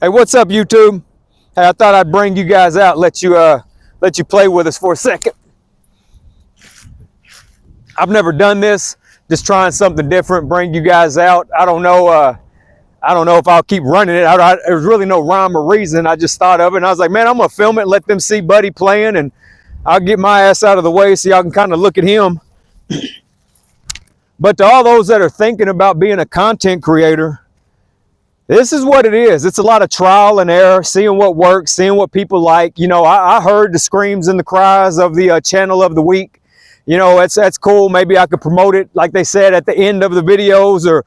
Hey, what's up, YouTube? Hey, I thought I'd bring you guys out, let you play with us for a second. I've never done this, just trying something different, bring you guys out. I don't know if I'll keep running it. There's really no rhyme or reason. I just thought of it, and I was like, man, I'm gonna film it, let them see Buddy playing, and I'll get my ass out of the way so y'all can kind of look at him. But to all those that are thinking about being a content creator, this is what it is. It's a lot of trial and error, seeing what works, seeing what people like. You know, I heard the screams and the cries of the channel of the week. You know, that's cool. Maybe I could promote it, like they said, at the end of the videos.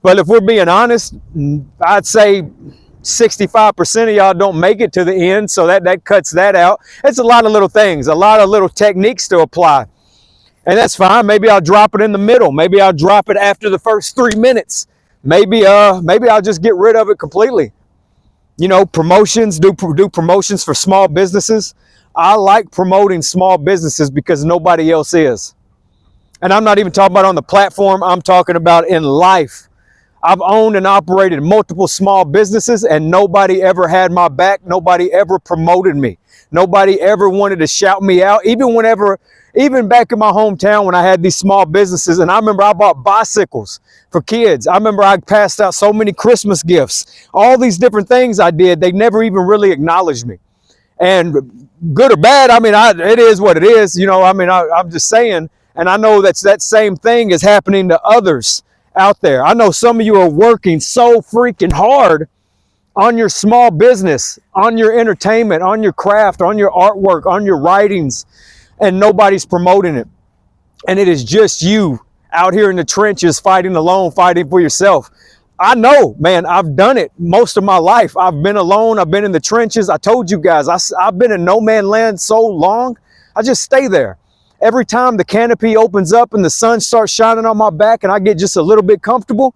But if we're being honest, I'd say 65% of y'all don't make it to the end, so that cuts that out. It's a lot of little things, a lot of little techniques to apply. And that's fine. Maybe I'll drop it in the middle. Maybe I'll drop it after the first 3 minutes. Maybe I'll just get rid of it completely. You know, promotions, do promotions for small businesses. I like promoting small businesses because nobody else is. And I'm not even talking about on the platform. I'm talking about in life. I've owned and operated multiple small businesses, and nobody ever had my back. Nobody ever promoted me. Nobody ever wanted to shout me out. Even back in my hometown when I had these small businesses, and I remember I bought bicycles for kids. I remember I passed out so many Christmas gifts. All these different things I did, they never even really acknowledged me. And good or bad, I mean, it is what it is. You know, I mean, I'm just saying, and I know that same thing is happening to others out there. I know some of you are working so freaking hard on your small business, on your entertainment, on your craft, on your artwork, on your writings, and nobody's promoting it. And it is just you out here in the trenches fighting alone, fighting for yourself. I know, man, I've done it most of my life. I've been alone. I've been in the trenches. I told you guys, I've been in no man's land so long. I just stay there. Every time the canopy opens up and the sun starts shining on my back and I get just a little bit comfortable,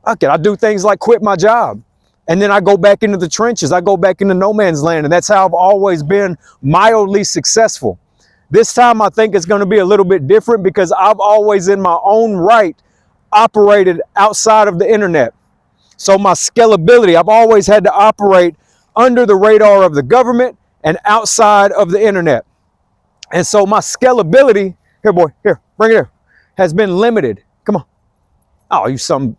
I do things like quit my job. And then I go back into the trenches. I go back into no man's land. And that's how I've always been mildly successful. This time I think it's going to be a little bit different because I've always in my own right operated outside of the internet. So my scalability, I've always had to operate under the radar of the government and outside of the internet. And so my scalability, here boy, here, bring it here, has been limited. Come on. Oh, I don't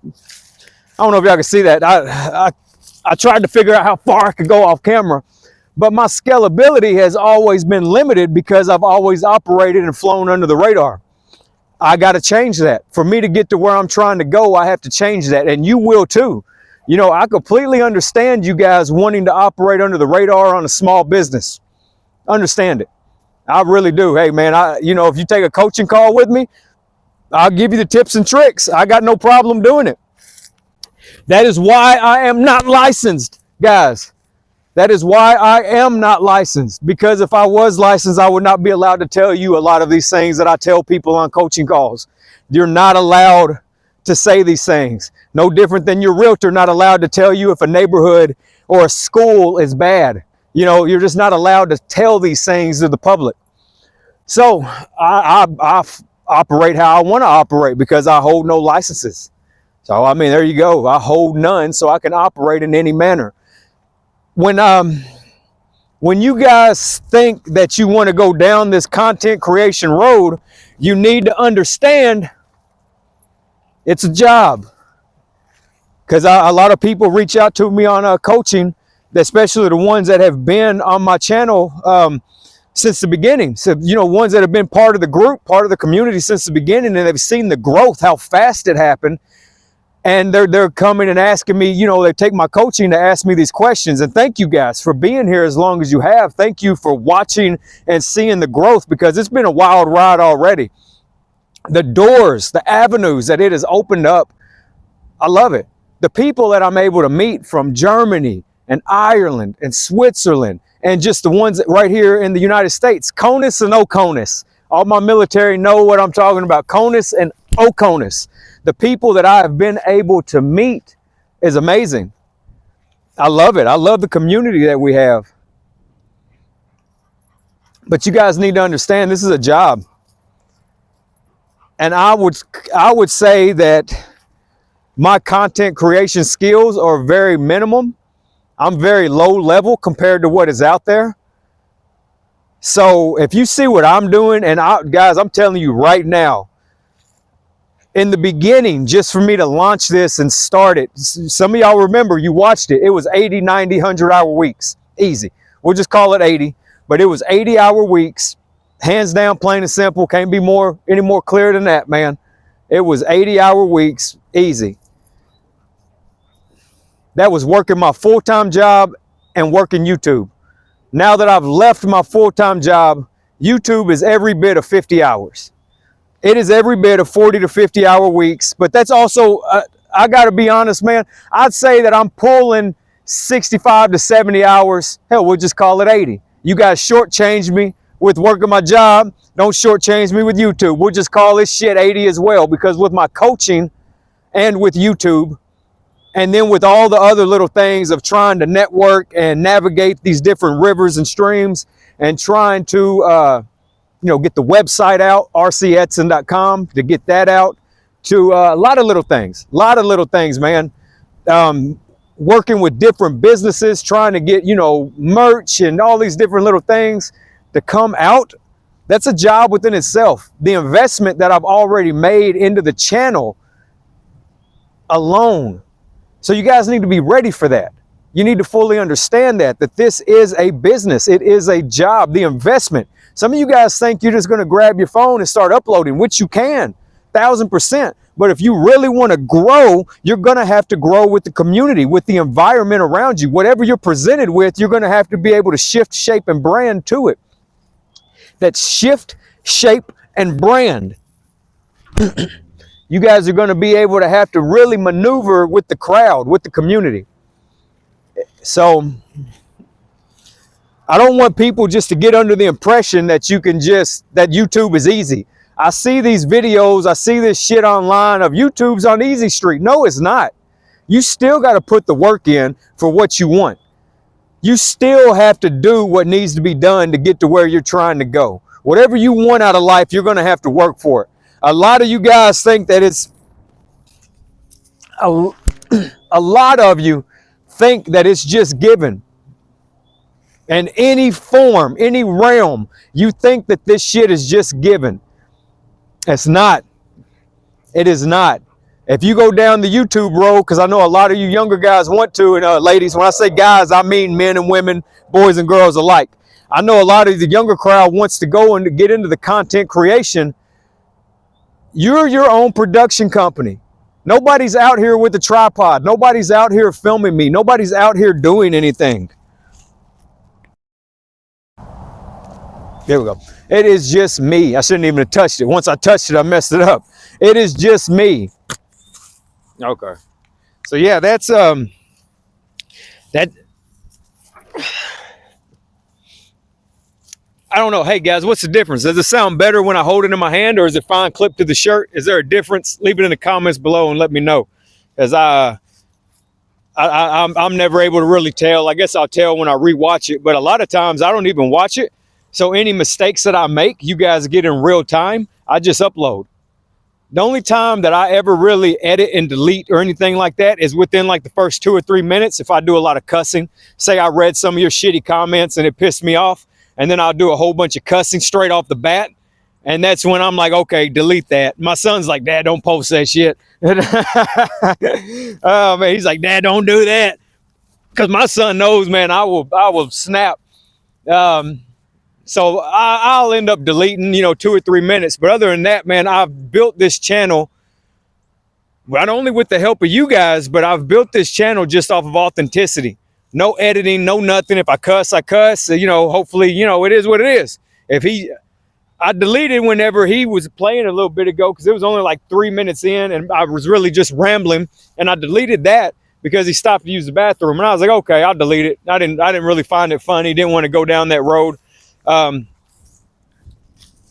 know if y'all can see that. I tried to figure out how far I could go off camera, but my scalability has always been limited because I've always operated and flown under the radar. I got to change that. For me to get to where I'm trying to go, I have to change that, and you will too. You know, I completely understand you guys wanting to operate under the radar on a small business. Understand it. I really do. Hey, man, you know, if you take a coaching call with me, I'll give you the tips and tricks. I got no problem doing it. That is why I am not licensed, guys. That is why I am not licensed, because if I was licensed, I would not be allowed to tell you a lot of these things that I tell people on coaching calls. You're not allowed to say these things. No different than your realtor not allowed to tell you if a neighborhood or a school is bad. You know, you're just not allowed to tell these things to the public. So I operate how I want to operate because I hold no licenses. So, I mean, there you go. I hold none, so I can operate in any manner. When you guys think that you want to go down this content creation road, you need to understand it's a job. Because a lot of people reach out to me on coaching, especially the ones that have been on my channel since the beginning. So, you know, ones that have been part of the group, part of the community since the beginning, and they've seen the growth, how fast it happened. And they're coming and asking me, you know, they take my coaching to ask me these questions. And thank you guys for being here as long as you have. Thank you for watching and seeing the growth, because it's been a wild ride already. The doors, the avenues that it has opened up, I love it. The people that I'm able to meet from Germany and Ireland and Switzerland, and just the ones right here in the United States, CONUS and OCONUS. All my military know what I'm talking about, CONUS and OCONUS. The people that I have been able to meet is amazing. I love it. I love the community that we have. But you guys need to understand this is a job. And I would say that my content creation skills are very minimum. I'm very low level compared to what is out there. So if you see what I'm doing, and guys, I'm telling you right now, in the beginning, just for me to launch this and start it, some of y'all remember, you watched it, it was 80, 90, 100-hour weeks. Easy. We'll just call it 80. But it was 80-hour weeks, hands down, plain and simple. Can't be any more clear than that, man. It was 80-hour weeks, easy. That was working my full-time job and working YouTube. Now that I've left my full-time job, YouTube is every bit of 50 hours. It is every bit of 40 to 50-hour weeks, but that's also, I got to be honest, man, I'd say that I'm pulling 65 to 70 hours. Hell, we'll just call it 80. You guys shortchanged me with working my job. Don't shortchange me with YouTube. We'll just call this shit 80 as well, because with my coaching and with YouTube, and then with all the other little things of trying to network and navigate these different rivers and streams and trying to, get the website out, rcedson.com, to get that out, to a lot of little things, man. Working with different businesses, trying to get, merch and all these different little things to come out. That's a job within itself. The investment that I've already made into the channel alone. So you guys need to be ready for that. You need to fully understand that this is a business. It is a job, the investment. Some of you guys think you're just going to grab your phone and start uploading, which you can, 1000%. But if you really want to grow, you're going to have to grow with the community, with the environment around you. Whatever you're presented with, you're going to have to be able to shift, shape, and brand to it. That's shift, shape, and brand. You guys are going to be able to have to really maneuver with the crowd, with the community. So I don't want people just to get under the impression that that YouTube is easy. I see these videos, I see this shit online of YouTube's on easy street. No, it's not. You still got to put the work in for what you want. You still have to do what needs to be done to get to where you're trying to go. Whatever you want out of life, you're going to have to work for it. A lot of you guys think that it's, a lot of you think that it's just given. In any form, any realm, you think that this shit is just given. It's not. It is not. If you go down the YouTube road, because I know a lot of you younger guys want to, and ladies, when I say guys, I mean men and women, boys and girls alike. I know a lot of the younger crowd wants to go and to get into the content creation. You're your own production company. Nobody's out here with a tripod. Nobody's out here filming me. Nobody's out here doing anything. There we go. It is just me. I shouldn't even have touched it. Once I touched it, I messed it up. It is just me. Okay. So yeah, that's that. I don't know. Hey guys, what's the difference? Does it sound better when I hold it in my hand, or is it fine clipped to the shirt? Is there a difference? Leave it in the comments below and let me know. As I'm never able to really tell. I guess I'll tell when I rewatch it, but a lot of times I don't even watch it. So any mistakes that I make, you guys get in real time. I just upload. The only time that I ever really edit and delete or anything like that is within like the first 2 or 3 minutes. If I do a lot of cussing, say I read some of your shitty comments and it pissed me off, and then I'll do a whole bunch of cussing straight off the bat. And that's when I'm like, okay, delete that. My son's like, Dad, don't post that shit. Oh man, he's like, Dad, don't do that. Cause my son knows, man, I will snap. So I'll end up deleting, 2 or 3 minutes. But other than that, man, I've built this channel not only with the help of you guys, but I've built this channel just off of authenticity. No editing, no nothing. If I cuss, I cuss. Hopefully, it is what it is. I deleted whenever he was playing a little bit ago because it was only like 3 minutes in and I was really just rambling, and I deleted that because he stopped to use the bathroom. And I was like, okay, I'll delete it. I didn't really find it funny. Didn't want to go down that road. And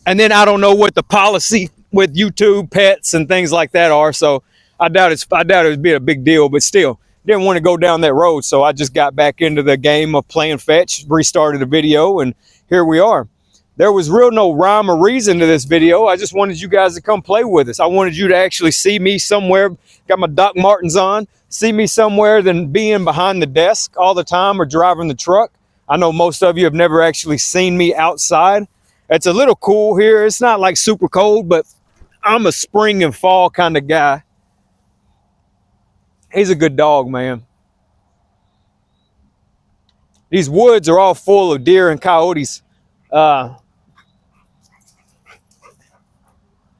then I don't know what the policy with YouTube pets and things like that are. So I doubt it would be a big deal, but still didn't want to go down that road. So I just got back into the game of playing fetch, restarted the video, and here we are. There was no rhyme or reason to this video. I just wanted you guys to come play with us. I wanted you to actually see me somewhere. Got my Doc Martens on, see me somewhere than being behind the desk all the time or driving the truck. I know most of you have never actually seen me outside. It's a little cool here. It's not like super cold, but I'm a spring and fall kind of guy. He's a good dog, man. These woods are all full of deer and coyotes.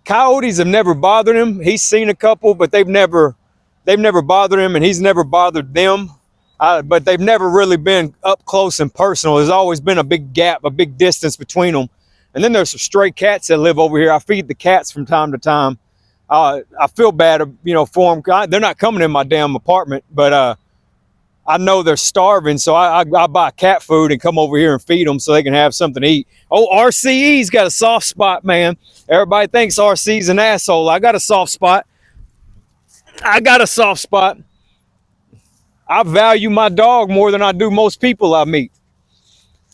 Coyotes have never bothered him. He's seen a couple, but they've never bothered him, and he's never bothered them. But they've never really been up close and personal. There's always been a big gap, a big distance between them. And then there's some stray cats that live over here. I feed the cats from time to time. I feel bad, for them. They're not coming in my damn apartment, but I know they're starving, so I buy cat food and come over here and feed them so they can have something to eat. Oh, RCE's got a soft spot, man. Everybody thinks RC's an asshole. I got a soft spot. I value my dog more than I do most people I meet.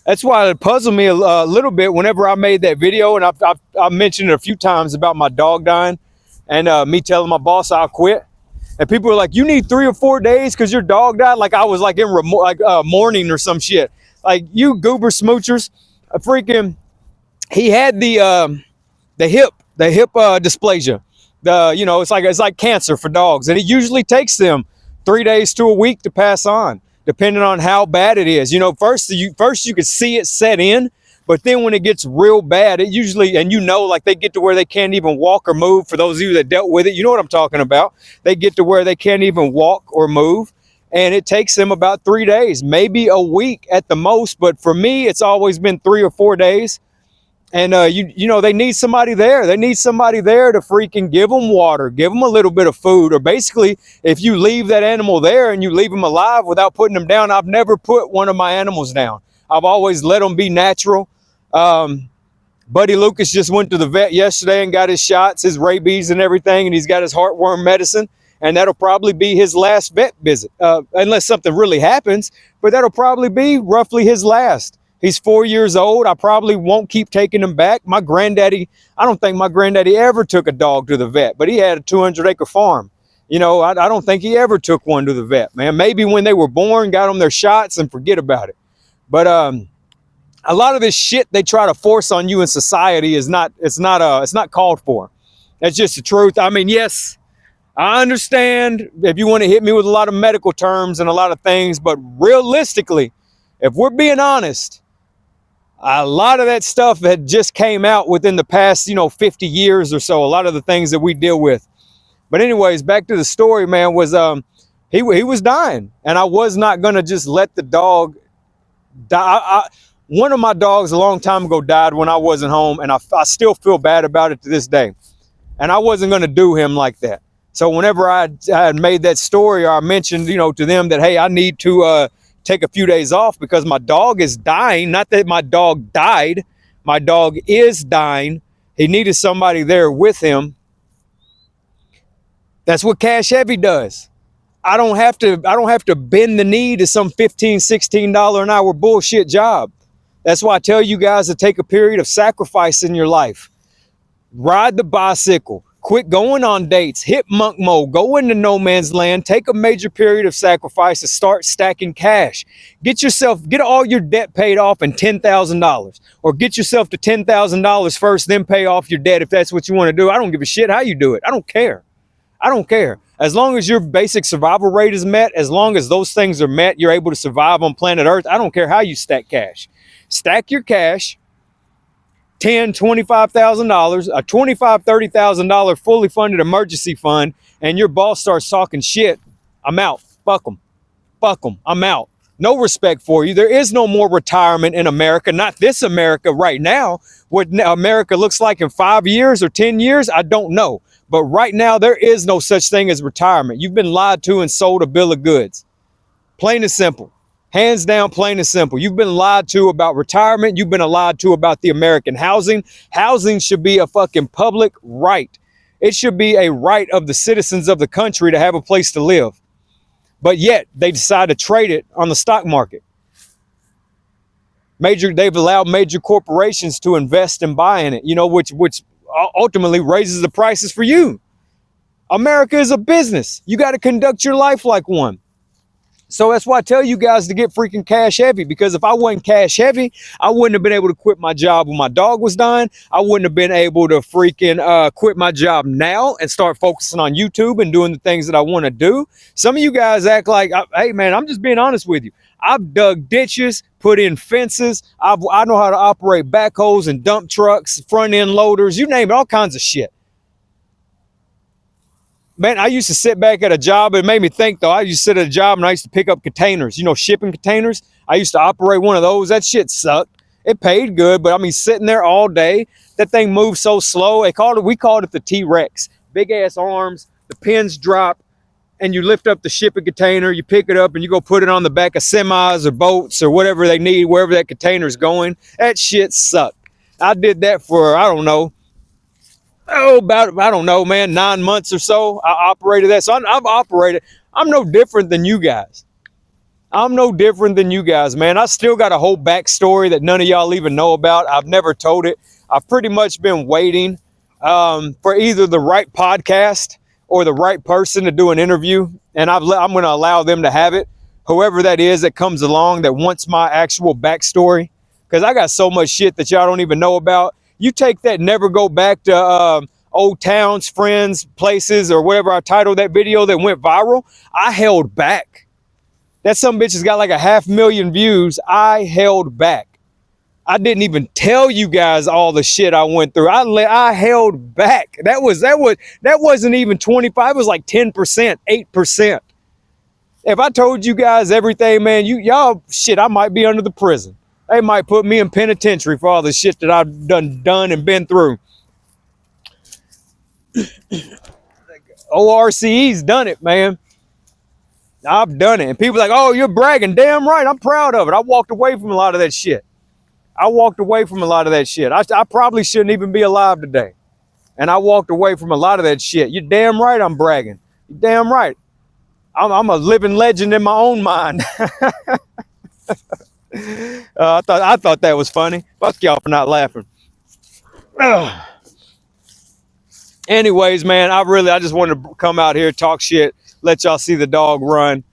That's why it puzzled me a little bit whenever I made that video, and I've mentioned it a few times about my dog dying and me telling my boss I'll quit. And people were like, you need 3 or 4 days because your dog died? Like I was like in mourning or some shit. Like, you goober smoochers, he had the hip dysplasia. It's like cancer for dogs, and it usually takes them 3 days to a week to pass on, depending on how bad it is. First you can see it set in, but then when it gets real bad, it usually, and like they get to where they can't even walk or move. For those of you that dealt with it, you know what I'm talking about. They get to where they can't even walk or move, and it takes them about 3 days, maybe a week at the most. But for me, it's always been 3 or 4 days. And they need somebody there. They need somebody there to freaking give them water, give them a little bit of food. Or basically, if you leave that animal there and you leave them alive without putting them down, I've never put one of my animals down. I've always let them be natural. Buddy Lucas just went to the vet yesterday and got his shots, his rabies and everything, and he's got his heartworm medicine, and that'll probably be his last vet visit, unless something really happens, but that'll probably be roughly his last. He's 4 years old. I probably won't keep taking him back. I don't think my granddaddy ever took a dog to the vet, but he had a 200-acre farm. I don't think he ever took one to the vet, man. Maybe when they were born, got them their shots and forget about it. But a lot of this shit they try to force on you in society it's not called for. That's just the truth. I mean, yes, I understand if you want to hit me with a lot of medical terms and a lot of things, but realistically, if we're being honest, a lot of that stuff had just came out within the past, 50 years or so, a lot of the things that we deal with. But anyways, back to the story, man, was he was dying, and I was not going to just let the dog die. One of my dogs a long time ago died when I wasn't home, and I still feel bad about it to this day. And I wasn't going to do him like that. So whenever I had made that story, or I mentioned, to them that, hey, I need to take a few days off because my dog is dying. Not that my dog died. My dog is dying. He needed somebody there with him. That's what Cash Heavy does. I don't have to bend the knee to some $15, $16 an hour bullshit job. That's why I tell you guys to take a period of sacrifice in your life. Ride the bicycle. Quit going on dates. Hit monk mode. Go into no man's land. Take a major period of sacrifice to start stacking cash. Get all your debt paid off in $10,000. Or get yourself to $10,000 first, then pay off your debt if that's what you want to do. I don't give a shit how you do it. I don't care. As long as your basic survival rate is met, as long as those things are met, you're able to survive on planet Earth. I don't care how you stack cash. Stack your cash, $10,000, $25,000, a $25,000, $30,000 fully funded emergency fund, and your boss starts talking shit, I'm out. Fuck them. I'm out. No respect for you. There is no more retirement in America. Not this America right now. What America looks like in 5 years or 10 years, I don't know. But right now, there is no such thing as retirement. You've been lied to and sold a bill of goods. Plain and simple. Hands down, plain and simple. You've been lied to about retirement. You've been lied to about the American housing. Housing should be a fucking public right. It should be a right of the citizens of the country to have a place to live. But yet, they decide to trade it on the stock market. They've allowed major corporations to invest and buy in it, which ultimately raises the prices for you. America is a business. You got to conduct your life like one. So that's why I tell you guys to get freaking cash heavy, because if I wasn't cash heavy, I wouldn't have been able to quit my job when my dog was dying. I wouldn't have been able to freaking quit my job now and start focusing on YouTube and doing the things that I want to do. Some of you guys act like, hey man, I'm just being honest with you. I've dug ditches, put in fences. I know how to operate backhoes and dump trucks, front end loaders, you name it, all kinds of shit. Man, I used to sit back at a job. It made me think, though. I used to sit at a job and I used to pick up containers, shipping containers. I used to operate one of those. That shit sucked. It paid good, but I mean, sitting there all day, that thing moved so slow. We called it the T-Rex. Big ass arms, the pins drop, and you lift up the shipping container, you pick it up, and you go put it on the back of semis or boats or whatever they need, wherever that container's going. That shit sucked. I did that for, I don't know, man, 9 months or so. I operated that. So I've operated. I'm no different than you guys. Man. I still got a whole backstory that none of y'all even know about. I've never told it. I've pretty much been waiting for either the right podcast or the right person to do an interview. And I'm going to allow them to have it. Whoever that is that comes along that wants my actual backstory. Because I got so much shit that y'all don't even know about. You take that never go back to old towns, friends, places, or whatever I titled that video that went viral. I held back. That some bitch has got like 500,000 views. I held back. I didn't even tell you guys all the shit I went through. I held back. That wasn't even 25. It was like 10%, 8%. If I told you guys everything, man, y'all shit, I might be under the prison. They might put me in penitentiary for all the shit that I've done and been through. ORCE's done it, man. I've done it. And people are like, oh, you're bragging. Damn right. I'm proud of it. I walked away from a lot of that shit. I probably shouldn't even be alive today. And I walked away from a lot of that shit. You're damn right I'm bragging. You're damn right. I'm a living legend in my own mind. I thought that was funny. Fuck y'all for not laughing. Anyways, man, I just wanted to come out here, talk shit, let y'all see the dog run.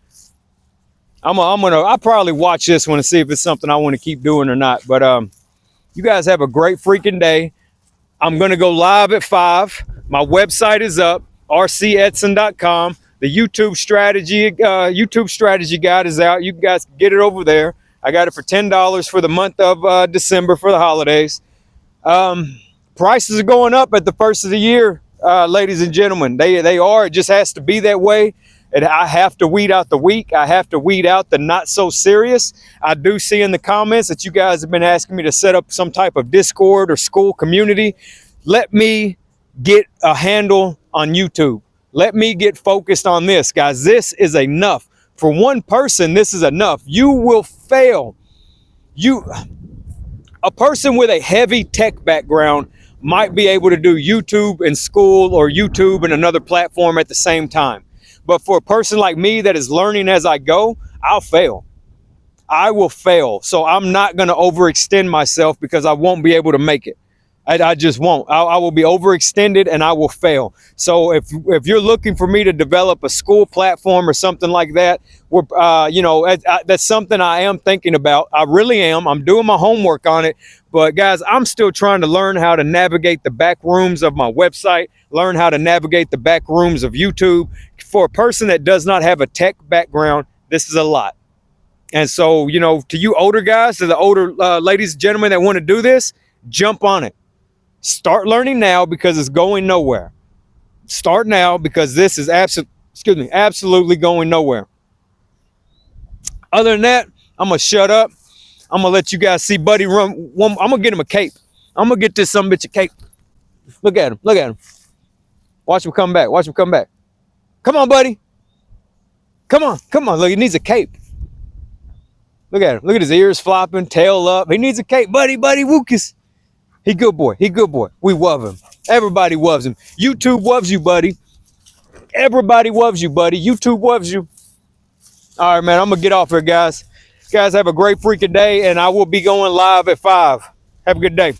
I'll probably watch this one and see if it's something I want to keep doing or not. But you guys have a great freaking day. I'm gonna go live at 5. My website is up, rcedson.com. The YouTube strategy guide is out. You guys can get it over there. I got it for $10 for the month of December for the holidays. Prices are going up at the first of the year, ladies and gentlemen. They are. It just has to be that way. And I have to weed out the weak. I have to weed out the not so serious. I do see in the comments that you guys have been asking me to set up some type of Discord or school community. Let me get a handle on YouTube. Let me get focused on this, guys. This is enough. For one person, this is enough. You will fail. A person with a heavy tech background might be able to do YouTube and school or YouTube and another platform at the same time. But for a person like me that is learning as I go, I'll fail. I will fail. So I'm not going to overextend myself because I won't be able to make it. I just won't. I will be overextended and I will fail. So if you're looking for me to develop a school platform or something like that, that's something I am thinking about. I really am. I'm doing my homework on it. But guys, I'm still trying to learn how to navigate the back rooms of my website, learn how to navigate the back rooms of YouTube. For a person that does not have a tech background, this is a lot. And so, to you older guys, to the older ladies and gentlemen that want to do this, jump on it. Start learning now because it's going nowhere. Start now because this is absolutely going nowhere. Other than that, I'm going to shut up. I'm going to let you guys see Buddy run. I'm going to get him a cape. I'm going to get this some bitch a cape. Look at him. Look at him. Watch him come back. Watch him come back. Come on, Buddy. Come on. Come on. Look, he needs a cape. Look at him. Look at his ears flopping, tail up. He needs a cape. Buddy Wookus. He good boy. He good boy. We love him. Everybody loves him. YouTube loves you, buddy. Everybody loves you, buddy. YouTube loves you. All right, man. I'm going to get off here, guys. Guys, have a great freaking day, and I will be going live at 5. Have a good day.